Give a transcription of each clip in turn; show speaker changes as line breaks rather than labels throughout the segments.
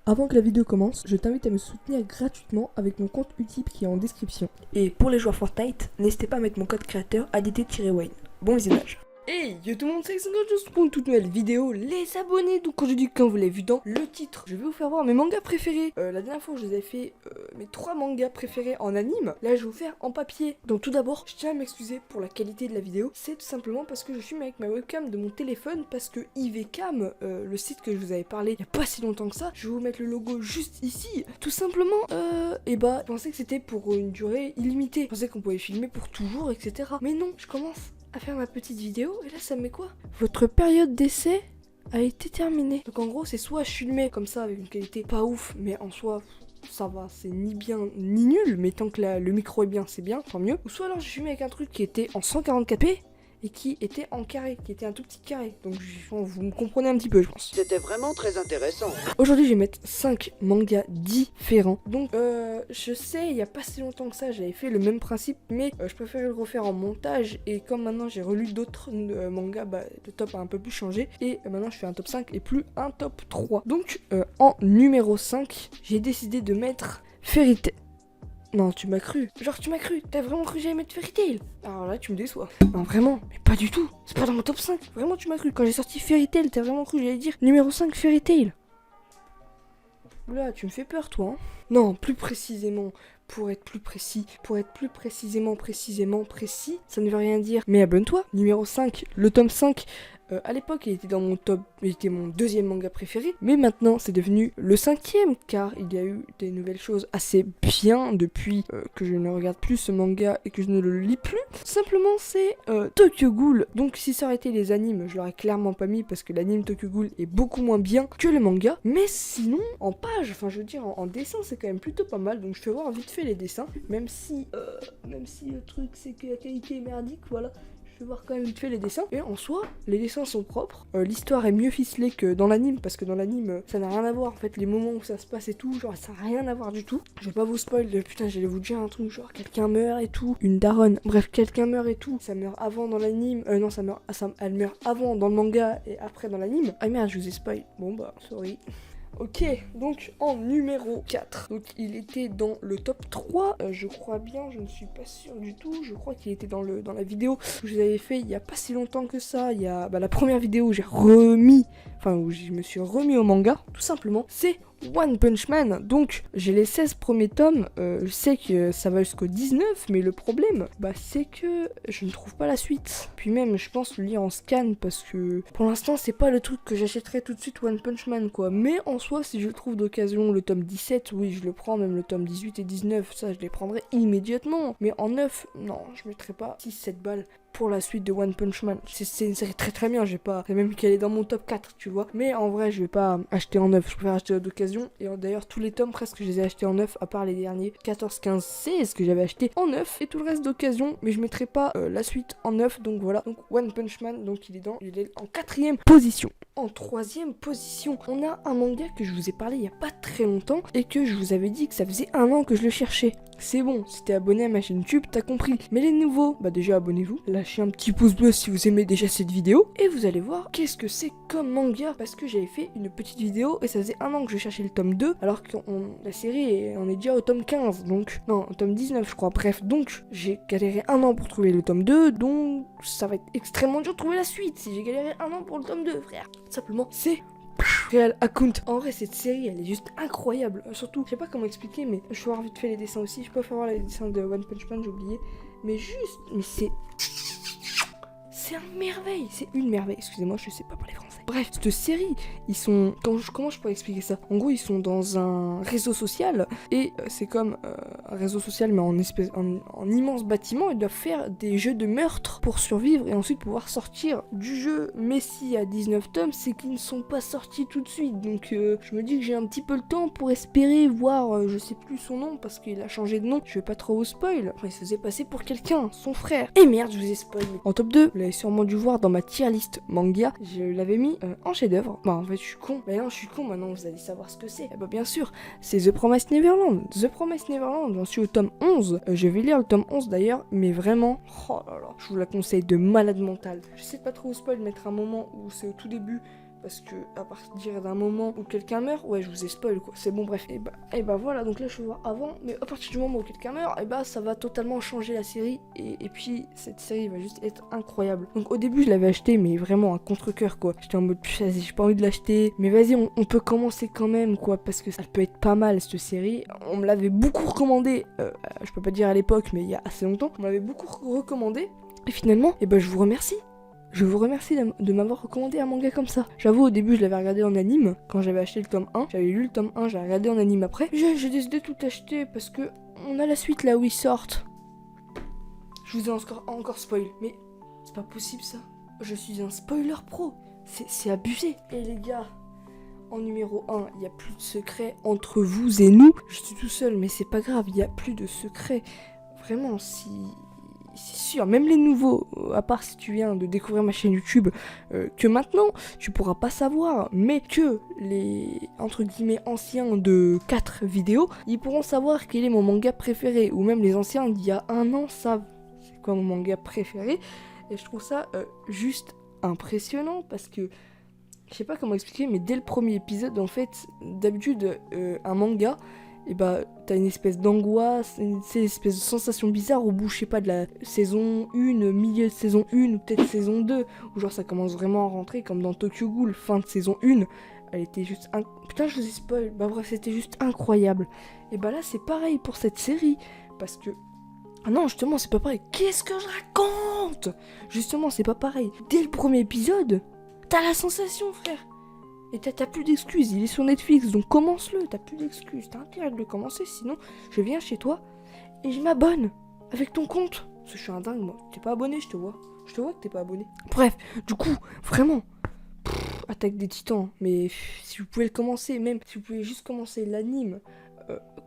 Avant que la vidéo commence, je t'invite à me soutenir gratuitement avec mon compte Utip qui est en description. Et pour les joueurs Fortnite, n'hésitez pas à mettre mon code créateur ADT-Wayne. Bon visionnage. Hey yo tout le monde, c'est Alexandre juste pour une toute nouvelle vidéo, les abonnés. Donc quand je dis comme vous l'avez vu dans le titre, je vais vous faire voir mes mangas préférés. La dernière fois je vous avais fait mes 3 mangas préférés en anime. Là je vais vous faire en papier. Donc tout d'abord, je tiens à m'excuser pour la qualité de la vidéo. C'est tout simplement parce que je filme avec ma webcam de mon téléphone. Parce que IVCam, le site que je vous avais parlé il n'y a pas si longtemps que ça, je vais vous mettre le logo juste ici. Tout simplement, et bah je pensais que c'était pour une durée illimitée. Je pensais qu'on pouvait filmer pour toujours, etc. Mais non, je commence à faire ma petite vidéo et là ça me met quoi? Votre période d'essai a été terminée. Donc en gros c'est soit je filmais comme ça avec une qualité pas ouf, mais en soi ça va, c'est ni bien ni nul, mais tant que le micro est bien c'est bien, tant mieux. Ou soit alors je filmais avec un truc qui était en 144p et qui était en carré, qui était un tout petit carré. Donc vous me comprenez un petit peu je pense.
C'était vraiment très intéressant.
Aujourd'hui je vais mettre 5 mangas différents. Donc je sais, il n'y a pas si longtemps que ça j'avais fait le même principe, mais je préférais le refaire en montage. Et comme maintenant j'ai relu d'autres mangas, bah, le top a un peu plus changé. Et maintenant je fais un top 5 et plus un top 3. Donc en numéro 5, j'ai décidé de mettre Fairy Tail. Non, tu m'as cru. Genre, tu m'as cru. T'as vraiment cru que j'allais mettre Fairy Tail? Alors là, tu me déçois. Non, vraiment. Mais pas du tout. C'est pas dans mon top 5. Vraiment, tu m'as cru. Quand j'ai sorti Fairy Tail, t'as vraiment cru que j'allais dire numéro 5 Fairy Tail. Oula, tu me fais peur, toi. Hein. Non, plus précisément. Pour être plus précis, précisément précis, ça ne veut rien dire. Mais abonne-toi. Numéro 5, le tome 5. À l'époque, il était dans mon top, il était mon deuxième manga préféré, mais maintenant c'est devenu le 5e, car il y a eu des nouvelles choses assez bien depuis que je ne regarde plus ce manga et que je ne le lis plus. Simplement, c'est Tokyo Ghoul. Donc, si ça aurait été les animes, je l'aurais clairement pas mis parce que l'anime Tokyo Ghoul est beaucoup moins bien que le manga. Mais sinon, en page, enfin, je veux dire, en dessin, c'est quand même plutôt pas mal. Donc, je fais voir vite fait les dessins, même si le truc c'est que la qualité est merdique, voilà. Je vais voir quand même vite fait les dessins. Et en soi, les dessins sont propres. L'histoire est mieux ficelée que dans l'anime. Parce que dans l'anime, ça n'a rien à voir. En fait, les moments où ça se passe et tout, genre, ça n'a rien à voir du tout. Je vais pas vous spoil. Putain, j'allais vous dire un truc. Genre, quelqu'un meurt et tout. Une daronne. Bref, quelqu'un meurt et tout. Ça meurt avant dans l'anime. Non, elle meurt avant dans le manga et après dans l'anime. Ah merde, je vous ai spoil. Bon bah, sorry. Ok, donc en numéro 4, donc il était dans le top 3, je crois bien, je ne suis pas sûr du tout, je crois qu'il était dans la vidéo que je vous avais fait il y a pas si longtemps que ça, il y a la première vidéo où où je me suis remis au manga, tout simplement, c'est One Punch Man. Donc j'ai les 16 premiers tomes, je sais que ça va jusqu'au 19, mais le problème, c'est que je ne trouve pas la suite. Puis même, je pense le lire en scan parce que pour l'instant, c'est pas le truc que j'achèterais tout de suite One Punch Man quoi. Mais en soi, si je le trouve d'occasion, le tome 17, oui, je le prends, même le tome 18 et 19, ça je les prendrai immédiatement. Mais en 9, non, je mettrai pas 6-7 balles pour la suite de One Punch Man. C'est une série très très bien, j'ai pas... C'est même qu'elle est dans mon top 4, tu vois. Mais en vrai, je vais pas acheter en neuf, je préfère acheter d'occasion. Et d'ailleurs, tous les tomes presque, je les ai achetés en neuf, à part les derniers 14, 15, 16 que j'avais acheté en neuf. Et tout le reste d'occasion, mais je mettrai pas la suite en neuf, donc voilà. Donc One Punch Man, donc il est en 4e position. En 3e position, on a un manga que je vous ai parlé il y a pas très longtemps et que je vous avais dit que ça faisait 1 an que je le cherchais. C'est bon, si t'es abonné à ma chaîne YouTube, t'as compris. Mais les nouveaux, déjà abonnez-vous, lâchez un petit pouce bleu si vous aimez déjà cette vidéo, et vous allez voir qu'est-ce que c'est comme manga, parce que j'avais fait une petite vidéo, et ça faisait 1 an que je cherchais le tome 2, alors que la série, on est déjà au tome 15, donc, non, au tome 19 je crois, bref, donc, j'ai galéré 1 an pour trouver le tome 2, donc, ça va être extrêmement dur de trouver la suite, si j'ai galéré 1 an pour le tome 2, frère. Simplement, c'est... Real Account. En vrai, cette série, elle est juste incroyable. Surtout, je sais pas comment expliquer, mais je vais voir vite fait les dessins aussi. Je peux faire voir les dessins de One Punch Man, j'ai oublié. Mais c'est une merveille. C'est une merveille. Excusez-moi, je sais pas parler français. Bref, cette série, ils sont... Comment je pourrais expliquer ça? En gros, ils sont dans un réseau social. Et c'est comme un réseau social, mais en immense bâtiment. Ils doivent faire des jeux de meurtre pour survivre et ensuite pouvoir sortir du jeu. Mais s'il y a 19 tomes, c'est qu'ils ne sont pas sortis tout de suite. Donc je me dis que j'ai un petit peu le temps pour espérer voir, je sais plus son nom parce qu'il a changé de nom. Je vais pas trop vous spoil. Enfin, il se faisait passer pour quelqu'un, son frère. Et merde, je vous ai spoil. En top 2, vous l'avez sûrement dû voir dans ma tier list manga. Je l'avais mis en chef-d'œuvre. En fait, je suis con. Mais non, je suis con. Maintenant, vous allez savoir ce que c'est. Bien sûr, c'est The Promised Neverland. The Promised Neverland, j'en suis au tome 11. Je vais lire le tome 11 d'ailleurs, mais vraiment, oh là là, je vous la conseille de malade mental. Je sais pas trop où spoil, mettre un moment où c'est au tout début. parce que à partir d'un moment où quelqu'un meurt, ouais, je vous ai spoil quoi, c'est bon, bref. Et bah voilà, donc là je vais voir avant, mais à partir du moment où quelqu'un meurt, et bah ça va totalement changer la série, et puis cette série va juste être incroyable. Donc au début je l'avais acheté, mais vraiment à contre-cœur quoi. J'étais en mode, vas-y, j'ai pas envie de l'acheter, mais vas-y, on peut commencer quand même quoi, parce que ça peut être pas mal cette série. On me l'avait beaucoup recommandé, je peux pas dire à l'époque, mais il y a assez longtemps, on m'avait beaucoup recommandé, et finalement, et bah je vous remercie. Je vous remercie de m'avoir recommandé un manga comme ça. J'avoue, au début, je l'avais regardé en anime. Quand j'avais acheté le tome 1, j'avais lu le tome 1, j'ai regardé en anime après. J'ai décidé de tout acheter parce que on a la suite là où ils sortent. Je vous ai encore spoil, mais c'est pas possible ça. Je suis un spoiler pro. C'est abusé. Et les gars, en numéro 1, il n'y a plus de secret entre vous et nous. Je suis tout seul, mais c'est pas grave, il n'y a plus de secret. Vraiment, c'est sûr, même les nouveaux, à part si tu viens de découvrir ma chaîne YouTube, que maintenant tu pourras pas savoir, mais que les entre guillemets anciens de 4 vidéos, ils pourront savoir quel est mon manga préféré, ou même les anciens d'il y a un an savent c'est quoi mon manga préféré, et je trouve ça juste impressionnant parce que je sais pas comment expliquer, mais dès le premier épisode, en fait, d'habitude, un manga, et bah t'as une espèce d'angoisse, une espèce de sensation bizarre au bout, je sais pas, de la saison 1, milieu de saison 1 ou peut-être saison 2, où genre ça commence vraiment à rentrer comme dans Tokyo Ghoul, fin de saison 1, elle était juste putain je vous ai spoil, bah bref c'était juste incroyable. Et bah là c'est pareil pour cette série, parce que ah non justement c'est pas pareil, qu'est-ce que je raconte? Justement c'est pas pareil, dès le premier épisode, t'as la sensation frère. Et t'as plus d'excuses, il est sur Netflix, donc commence-le, t'as plus d'excuses, t'as intérêt de le commencer, sinon je viens chez toi et je m'abonne avec ton compte. Parce que je suis un dingue moi, t'es pas abonné, je te vois que t'es pas abonné. Bref, du coup, vraiment, Attaque des Titans, mais si vous pouvez le commencer, même si vous pouvez juste commencer l'anime,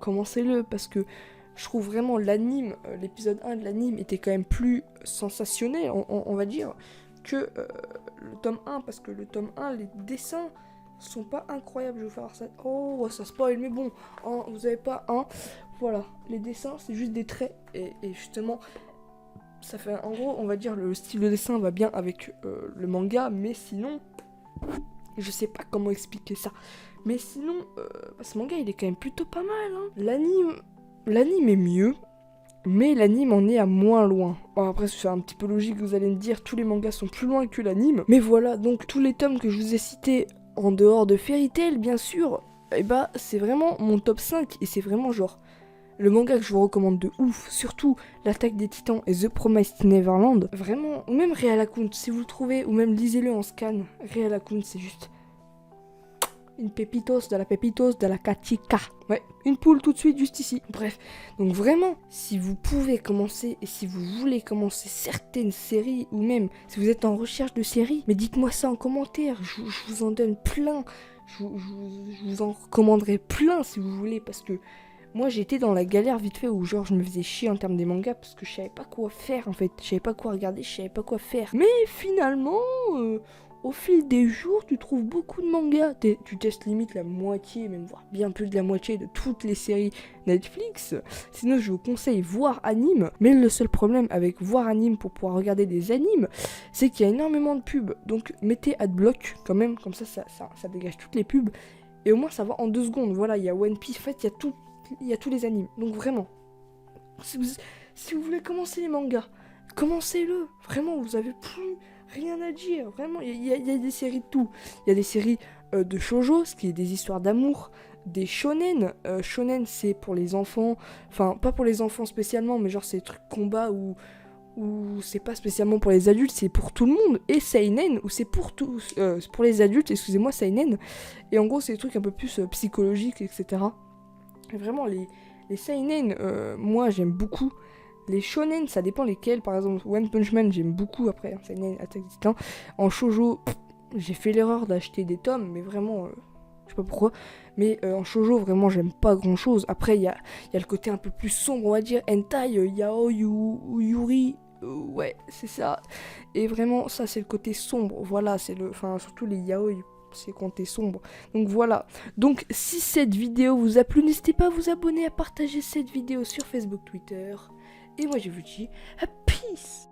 commencez-le, parce que je trouve vraiment l'anime, l'épisode 1 de l'anime était quand même plus sensationnel, on va dire, que le tome 1, parce que le tome 1, les dessins sont pas incroyables. Je vais faire ça. Oh, ça spoil, mais bon, hein, vous avez pas un. Voilà, les dessins, c'est juste des traits. Et justement, ça fait en gros, on va dire, le style de dessin va bien avec le manga, mais sinon, je sais pas comment expliquer ça. Mais sinon, ce manga, il est quand même plutôt pas mal. Hein. L'anime est mieux. Mais l'anime en est à moins loin. Bon, après, c'est un petit peu logique, vous allez me dire, tous les mangas sont plus loin que l'anime. Mais voilà, donc tous les tomes que je vous ai cités, en dehors de Fairy Tail, bien sûr, et bah, c'est vraiment mon top 5. Et c'est vraiment genre, le manga que je vous recommande de ouf. Surtout l'Attaque des Titans et The Promised Neverland. Vraiment, ou même Réalakunt, si vous le trouvez, ou même lisez-le en scan. Réalakunt, c'est juste... une pépitos de la Kachika. Ouais, une poule tout de suite juste ici. Bref, donc vraiment, si vous pouvez commencer et si vous voulez commencer certaines séries ou même si vous êtes en recherche de séries, mais dites-moi ça en commentaire, je vous en donne plein. Je vous en recommanderai plein si vous voulez parce que moi j'étais dans la galère vite fait où genre je me faisais chier en termes des mangas parce que je savais pas quoi faire en fait. Je savais pas quoi regarder, je savais pas quoi faire. Mais finalement... au fil des jours, tu trouves beaucoup de mangas. Tu testes limite la moitié, même voire bien plus de la moitié de toutes les séries Netflix. Sinon, je vous conseille voir anime. Mais le seul problème avec voir anime pour pouvoir regarder des animes, c'est qu'il y a énormément de pubs. Donc, mettez adblock quand même, comme ça dégage toutes les pubs. Et au moins, ça va en 2 secondes. Voilà, il y a One Piece, en fait, il y a tous les animes. Donc, vraiment, si vous voulez commencer les mangas, commencez-le. Vraiment, vous avez plus... rien à dire, vraiment, il y a des séries de tout. Il y a des séries de shoujo, ce qui est des histoires d'amour, des shonen. Shonen, c'est pour les enfants, enfin, pas pour les enfants spécialement, mais genre c'est des trucs combat où c'est pas spécialement pour les adultes, c'est pour tout le monde. Et seinen, où c'est pour tous, pour les adultes, excusez-moi, seinen. Et en gros, c'est des trucs un peu plus psychologiques, etc. Et vraiment, les seinen, moi, j'aime beaucoup. Les shonen, ça dépend lesquels. Par exemple, One Punch Man, j'aime beaucoup après. Hein, seinen, Attaque des Titans. En shoujo, j'ai fait l'erreur d'acheter des tomes, mais vraiment, je sais pas pourquoi. Mais en shoujo, vraiment, j'aime pas grand chose. Après, il y a le côté un peu plus sombre, on va dire. Hentai, yaoi ou yuri. Ouais, c'est ça. Et vraiment, ça, c'est le côté sombre. Voilà, c'est le. Enfin, surtout les yaoi. C'est quand t'es sombre. Donc voilà. Donc si cette vidéo vous a plu, n'hésitez pas à vous abonner, à partager cette vidéo sur Facebook, Twitter. Et moi je vous dis peace.